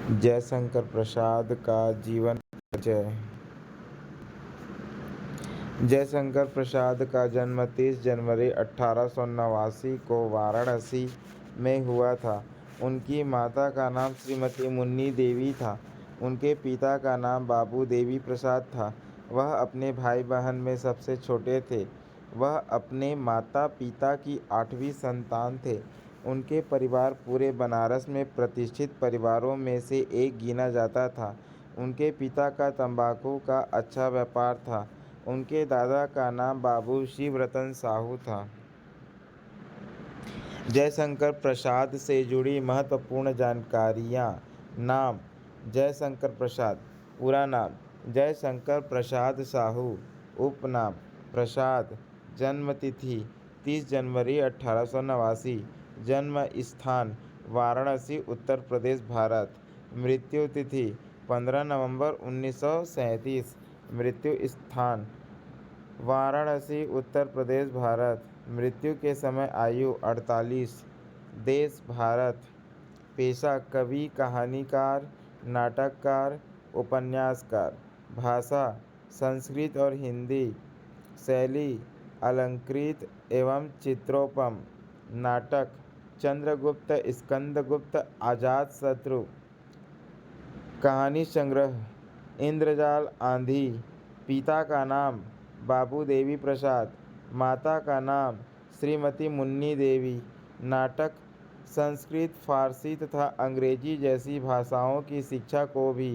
जयशंकर प्रसाद का जीवन परिचय। जयशंकर प्रसाद का जन्म 30 जनवरी 1889 को वाराणसी में हुआ था। उनकी माता का नाम श्रीमती मुन्नी देवी था। उनके पिता का नाम बाबू देवी प्रसाद था। वह अपने भाई बहन में सबसे छोटे थे। वह अपने माता पिता की 8वीं संतान थे। उनके परिवार पूरे बनारस में प्रतिष्ठित परिवारों में से एक गिना जाता था। उनके पिता का तंबाकू का अच्छा व्यापार था। उनके दादा का नाम बाबू शिवरतन साहू था। जयशंकर प्रसाद से जुड़ी महत्वपूर्ण जानकारियाँ। नाम जयशंकर प्रसाद। पूरा नाम जयशंकर प्रसाद साहू। उपनाम प्रसाद। जन्म तिथि 30 जनवरी 1889। जन्म स्थान वाराणसी उत्तर प्रदेश भारत। मृत्यु तिथि 15 नवंबर 1937। मृत्यु स्थान वाराणसी उत्तर प्रदेश भारत। मृत्यु के समय आयु 48। देश भारत। पेशा कवि कहानीकार नाटककार उपन्यासकार। भाषा संस्कृत और हिंदी। शैली अलंकृत एवं चित्रोपम। नाटक चंद्रगुप्त स्कंदगुप्त अजातशत्रु। कहानी संग्रह इंद्रजाल आंधी। पिता का नाम बाबू देवी प्रसाद। माता का नाम श्रीमती मुन्नी देवी। नाटक संस्कृत फारसी तथा अंग्रेजी जैसी भाषाओं की शिक्षा को भी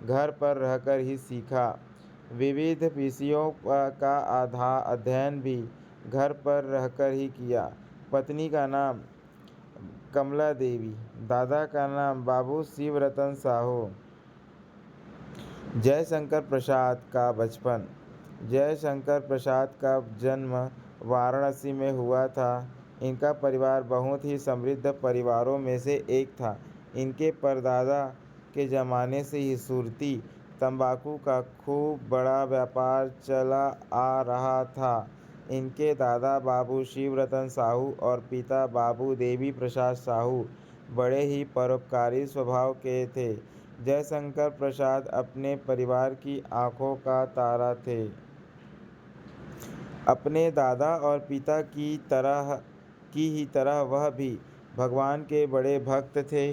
घर पर रहकर ही सीखा। विविध विषयों का अध्ययन भी घर पर रहकर ही किया। पत्नी का नाम कमला देवी। दादा का नाम बाबू शिवरतन साहू। जयशंकर प्रसाद का बचपन। जयशंकर प्रसाद का जन्म वाराणसी में हुआ था। इनका परिवार बहुत ही समृद्ध परिवारों में से एक था। इनके परदादा के ज़माने से ही सुरती तंबाकू का खूब बड़ा व्यापार चला आ रहा था। इनके दादा बाबू शिवरतन साहू और पिता बाबू देवी प्रसाद साहू बड़े ही परोपकारी स्वभाव के थे। जयशंकर प्रसाद अपने परिवार की आंखों का तारा थे। अपने दादा और पिता की ही तरह वह भी भगवान के बड़े भक्त थे।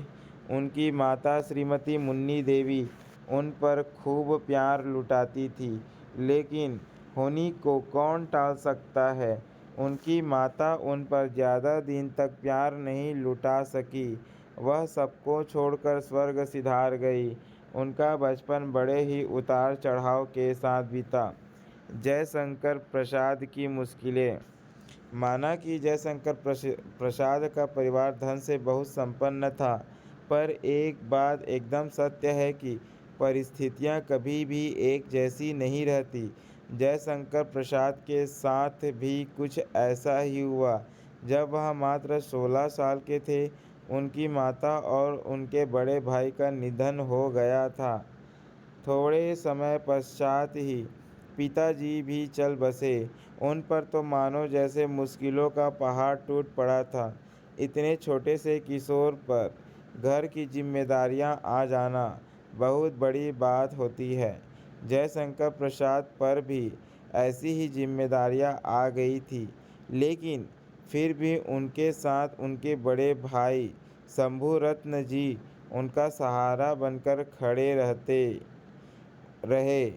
उनकी माता श्रीमती मुन्नी देवी उन पर खूब प्यार लुटाती थी, लेकिन होनी को कौन टाल सकता है। उनकी माता उन पर ज़्यादा दिन तक प्यार नहीं लुटा सकी। वह सबको छोड़कर स्वर्ग सिधार गई। उनका बचपन बड़े ही उतार चढ़ाव के साथ बीता। जयशंकर प्रसाद की मुश्किलें। माना कि जयशंकर प्रसाद का परिवार धन से बहुत संपन्न था, पर एक बात एकदम सत्य है कि परिस्थितियां कभी भी एक जैसी नहीं रहती। जयशंकर प्रसाद के साथ भी कुछ ऐसा ही हुआ। जब वह मात्र 16 साल के थे, उनकी माता और उनके बड़े भाई का निधन हो गया था। थोड़े समय पश्चात ही पिताजी भी चल बसे। उन पर तो मानो जैसे मुश्किलों का पहाड़ टूट पड़ा था। इतने छोटे से किशोर पर घर की जिम्मेदारियां आ जाना बहुत बड़ी बात होती है। जयशंकर प्रसाद पर भी ऐसी ही जिम्मेदारियां आ गई थी, लेकिन फिर भी उनके साथ उनके बड़े भाई शंभू रत्न जी उनका सहारा बनकर खड़े रहे।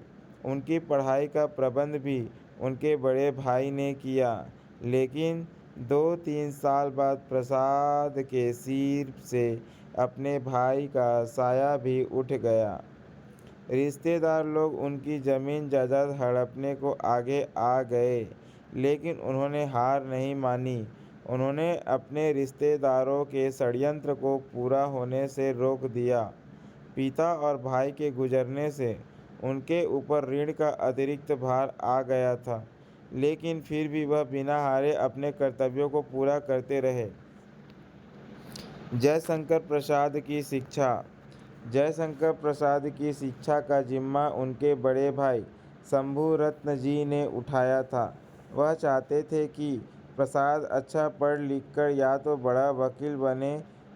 उनकी पढ़ाई का प्रबंध भी उनके बड़े भाई ने किया, लेकिन 2-3 साल बाद प्रसाद के सिर से अपने भाई का साया भी उठ गया। रिश्तेदार लोग उनकी ज़मीन जायदाद हड़पने को आगे आ गए, लेकिन उन्होंने हार नहीं मानी। उन्होंने अपने रिश्तेदारों के षड्यंत्र को पूरा होने से रोक दिया। पिता और भाई के गुजरने से उनके ऊपर ऋण का अतिरिक्त भार आ गया था, लेकिन फिर भी वह बिना हारे अपने कर्तव्यों को पूरा करते रहे। जयशंकर प्रसाद की शिक्षा। जयशंकर प्रसाद की शिक्षा का जिम्मा उनके बड़े भाई शंभू रत्न जी ने उठाया था। वह चाहते थे कि प्रसाद अच्छा पढ़ लिखकर या तो बड़ा वकील बने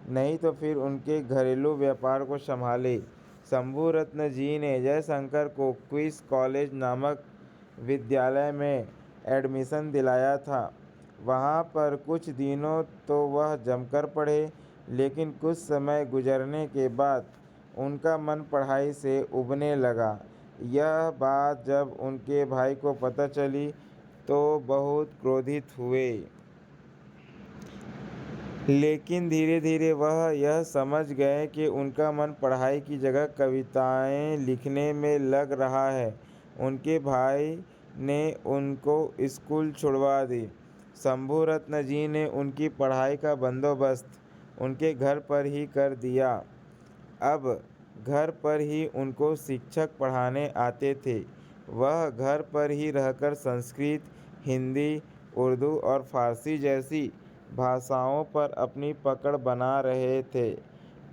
नहीं तो फिर उनके घरेलू व्यापार को संभाले। शंभुरत्न जी ने जयशंकर को क्वींस कॉलेज नामक विद्यालय में एडमिशन दिलाया था। वहाँ पर कुछ दिनों तो वह जमकर पढ़े, लेकिन कुछ समय गुजरने के बाद उनका मन पढ़ाई से उबने लगा। यह बात जब उनके भाई को पता चली तो बहुत क्रोधित हुए, लेकिन धीरे धीरे वह यह समझ गए कि उनका मन पढ़ाई की जगह कविताएं लिखने में लग रहा है। उनके भाई ने उनको स्कूल छुड़वा दी। शंभुरत्न जी ने उनकी पढ़ाई का बंदोबस्त उनके घर पर ही कर दिया। अब घर पर ही उनको शिक्षक पढ़ाने आते थे। वह घर पर ही रहकर संस्कृत, हिंदी, उर्दू और फारसी जैसी भाषाओं पर अपनी पकड़ बना रहे थे।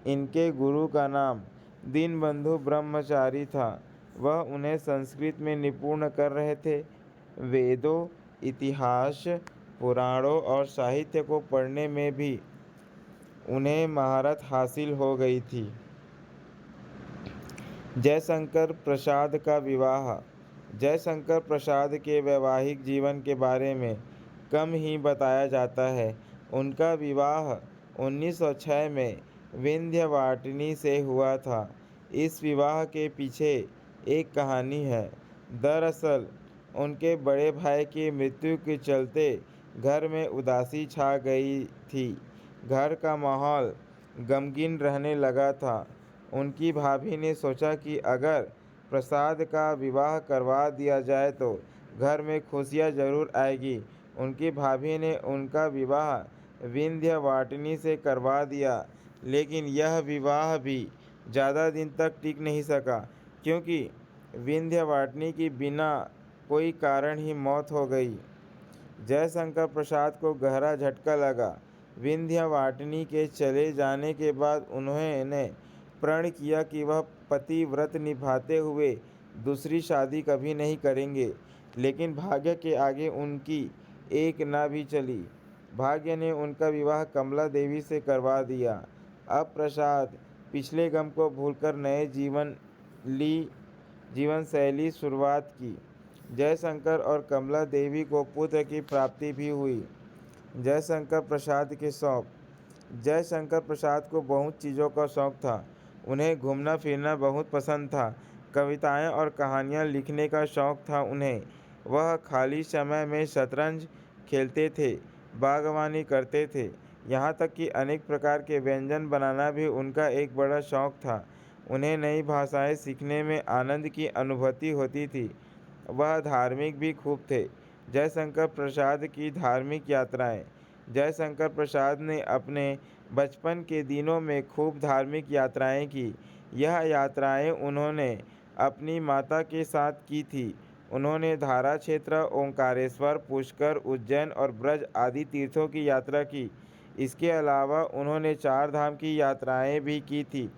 इनके गुरु का नाम दीनबंधु ब्रह्मचारी था। वह उन्हें संस्कृत में निपुण कर रहे थे। वेदों, इतिहास, पुराणों और साहित्य को पढ़ने में भी उन्हें महारत हासिल हो गई थी। जयशंकर प्रसाद का विवाह। जयशंकर प्रसाद के वैवाहिक जीवन के बारे में कम ही बताया जाता है। उनका विवाह 1906 में विंध्यवाटिनी से हुआ था। इस विवाह के पीछे एक कहानी है। दरअसल उनके बड़े भाई की मृत्यु के चलते घर में उदासी छा गई थी। घर का माहौल गमगीन रहने लगा था। उनकी भाभी ने सोचा कि अगर प्रसाद का विवाह करवा दिया जाए तो घर में खुशियाँ जरूर आएगी। उनकी भाभी ने उनका विवाह विंध्यवाटिनी से करवा दिया, लेकिन यह विवाह भी ज़्यादा दिन तक टिक नहीं सका, क्योंकि विंध्यवाटिनी की बिना कोई कारण ही मौत हो गई। जयशंकर प्रसाद को गहरा झटका लगा। विंध्यवाटिनी के चले जाने के बाद उन्होंने प्रण किया कि वह पतिव्रत निभाते हुए दूसरी शादी कभी नहीं करेंगे, लेकिन भाग्य के आगे उनकी एक न भी चली। भाग्य ने उनका विवाह कमला देवी से करवा दिया। अब प्रसाद पिछले गम को भूलकर नए जीवन शैली शुरुआत की। जयशंकर और कमला देवी को पुत्र की प्राप्ति भी हुई। जयशंकर प्रसाद के शौक। जयशंकर प्रसाद को बहुत चीज़ों का शौक था। उन्हें घूमना फिरना बहुत पसंद था। कविताएं और कहानियां लिखने का शौक था उन्हें। वह खाली समय में शतरंज खेलते थे, बागवानी करते थे, यहाँ तक कि अनेक प्रकार के व्यंजन बनाना भी उनका एक बड़ा शौक था। उन्हें नई भाषाएं सीखने में आनंद की अनुभूति होती थी। वह धार्मिक भी खूब थे। जयशंकर प्रसाद की धार्मिक यात्राएं। जयशंकर प्रसाद ने अपने बचपन के दिनों में खूब धार्मिक यात्राएं की। यह यात्राएं उन्होंने अपनी माता के साथ की थी। उन्होंने धारा क्षेत्र, ओंकारेश्वर, पुष्कर, उज्जैन और ब्रज आदि तीर्थों की यात्रा की। इसके अलावा उन्होंने चार धाम की यात्राएं भी की थी।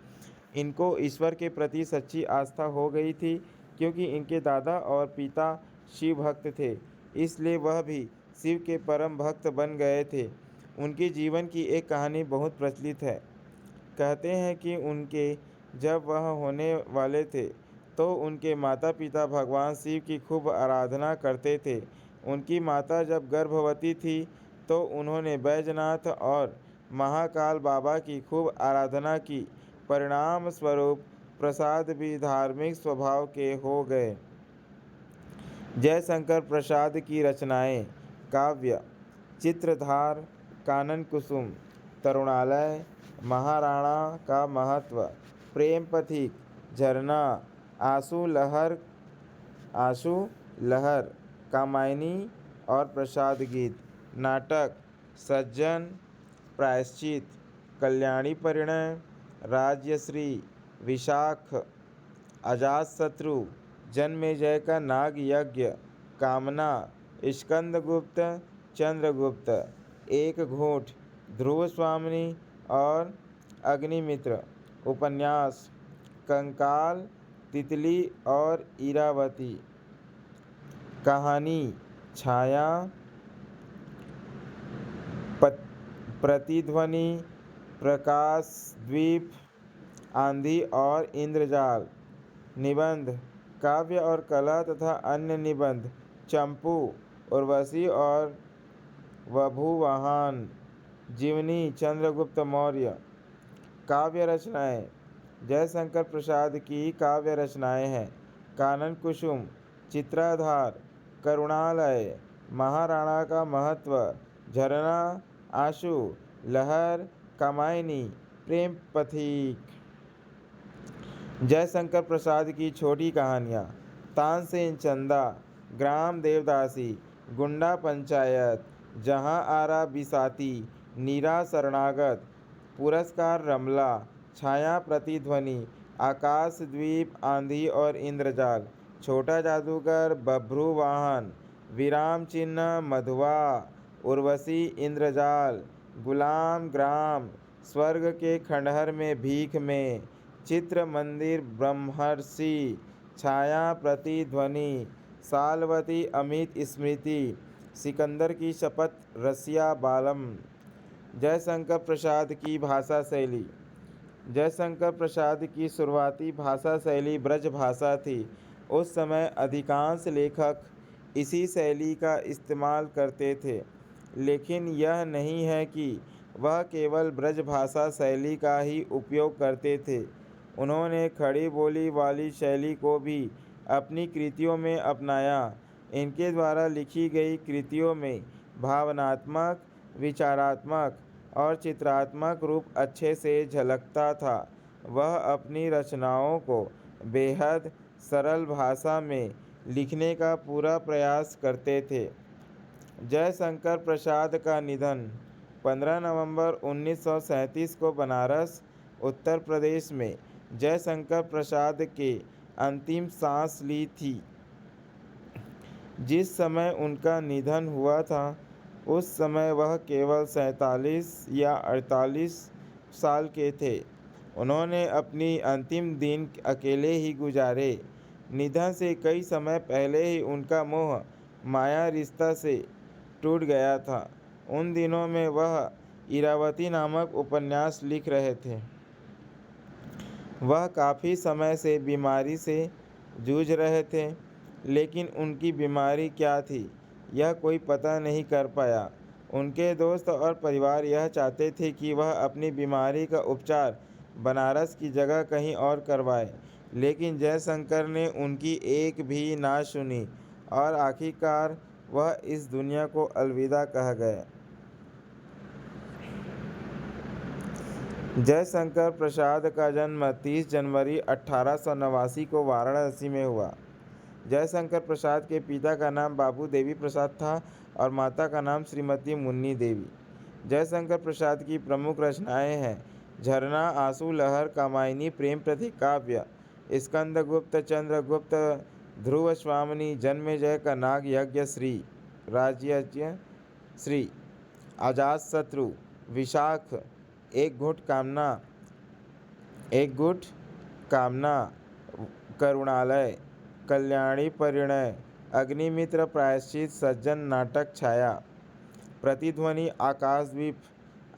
इनको ईश्वर के प्रति सच्ची आस्था हो गई थी, क्योंकि इनके दादा और पिता शिव भक्त थे, इसलिए वह भी शिव के परम भक्त बन गए थे। उनके जीवन की एक कहानी बहुत प्रचलित है। कहते हैं कि उनके जब वह होने वाले थे तो उनके माता पिता भगवान शिव की खूब आराधना करते थे। उनकी माता जब गर्भवती थी तो उन्होंने बैजनाथ और महाकाल बाबा की खूब आराधना की। परिणाम स्वरूप प्रसाद भी धार्मिक स्वभाव के हो गए। जयशंकर प्रसाद की रचनाएं। काव्य। चित्रधार, कानन कुसुम, तरुणालय, महाराणा का महत्व, प्रेम पथिक, झरना, आंसू लहर, कामायनी और प्रसाद गीत। नाटक। सज्जन, प्रायश्चित, कल्याणी परिणय, राज्यश्री, विशाख, अजातशत्रु, जन्मेजय का नाग यज्ञ, कामना, स्कंदगुप्त, चंद्रगुप्त, एक घूंट, ध्रुव स्वामिनी और अग्निमित्र। उपन्यास। कंकाल, तितली और इरावती। कहानी। छाया, प्रतिध्वनि, प्रकाश द्वीप, आंधी और इंद्रजाल। निबंध, काव्य और कला तथा अन्य निबंध, चंपू, उर्वशी और बभूवाहन। जीवनी, चंद्रगुप्त मौर्य। काव्य रचनाएं। जयशंकर प्रसाद की काव्य रचनाएं हैं कानन कुसुम, चित्राधार, करुणालय, महाराणा का महत्व, झरना, आशु, लहर, कामायनी, प्रेम पथिक। जयशंकर प्रसाद की छोटी कहानियाँ, तानसेन चंदा, ग्राम देवदासी, गुंडा पंचायत, जहाँ आरा बिसाती, नीरा शरणागत, पुरस्कार रमला, छाया प्रतिध्वनि, आकाश द्वीप, आंधी और इंद्रजाल, छोटा जादूगर, बभ्रुवाहन, विराम चिन्ह, मधुआ, उर्वशी, इंद्रजाल, गुलाम, ग्राम, स्वर्ग के खंडहर में, भीख में, चित्र मंदिर, ब्रह्मर्षि, छाया प्रतिध्वनि, सालवती, अमित स्मृति, सिकंदर की शपथ, रसिया बालम। जयशंकर प्रसाद की भाषा शैली। जयशंकर प्रसाद की शुरुआती भाषा शैली ब्रज भाषा थी। उस समय अधिकांश लेखक इसी शैली का इस्तेमाल करते थे, लेकिन यह नहीं है कि वह केवल ब्रज भाषा शैली का ही उपयोग करते थे। उन्होंने खड़ी बोली वाली शैली को भी अपनी कृतियों में अपनाया। इनके द्वारा लिखी गई कृतियों में भावनात्मक, विचारात्मक और चित्रात्मक रूप अच्छे से झलकता था। वह अपनी रचनाओं को बेहद सरल भाषा में लिखने का पूरा प्रयास करते थे। जयशंकर प्रसाद का निधन 15 नवंबर 1937 को बनारस, उत्तर प्रदेश में जयशंकर प्रसाद के अंतिम सांस ली थी। जिस समय उनका निधन हुआ था उस समय वह केवल 47 या 48 साल के थे। उन्होंने अपनी अंतिम दिन अकेले ही गुजारे। निधन से कई समय पहले ही उनका मोह माया रिश्ता से टूट गया था। उन दिनों में वह इरावती नामक उपन्यास लिख रहे थे। वह काफ़ी समय से बीमारी से जूझ रहे थे, लेकिन उनकी बीमारी क्या थी यह कोई पता नहीं कर पाया। उनके दोस्त और परिवार यह चाहते थे कि वह अपनी बीमारी का उपचार बनारस की जगह कहीं और करवाए, लेकिन जयशंकर ने उनकी एक भी ना सुनी और आखिरकार वह इस दुनिया को अलविदा कह गए। जयशंकर प्रसाद का जन्म 30 जनवरी 1889 को वाराणसी में हुआ। जयशंकर प्रसाद के पिता का नाम बाबू देवी प्रसाद था और माता का नाम श्रीमती मुन्नी देवी। जयशंकर प्रसाद की प्रमुख रचनाएं हैं झरना, आंसू, लहर, कामायनी, प्रेम प्रतीक काव्य, स्कंदगुप्त, चंद्रगुप्त, ध्रुव स्वामिनी, जन्मेजय का नाग यज्ञ, श्री राज्य श्री, अजातशत्रु, विशाख, एक घुट कामना, करुणालय, कल्याणी परिणय, अग्निमित्र, प्रायश्चित, सज्जन, नाटक, छाया, प्रतिध्वनि, आकाशद्वीप,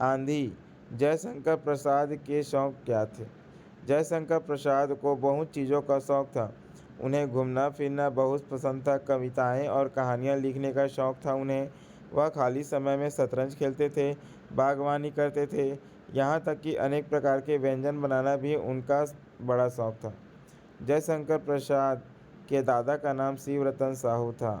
आंधी। जयशंकर प्रसाद के शौक क्या थे? जयशंकर प्रसाद को बहुत चीज़ों का शौक था। उन्हें घूमना फिरना बहुत पसंद था। कविताएं और कहानियां लिखने का शौक था उन्हें। वह खाली समय में शतरंज खेलते थे, बागवानी करते थे, यहाँ तक कि अनेक प्रकार के व्यंजन बनाना भी उनका बड़ा शौक था। जयशंकर प्रसाद के दादा का नाम शिवरतन साहू था।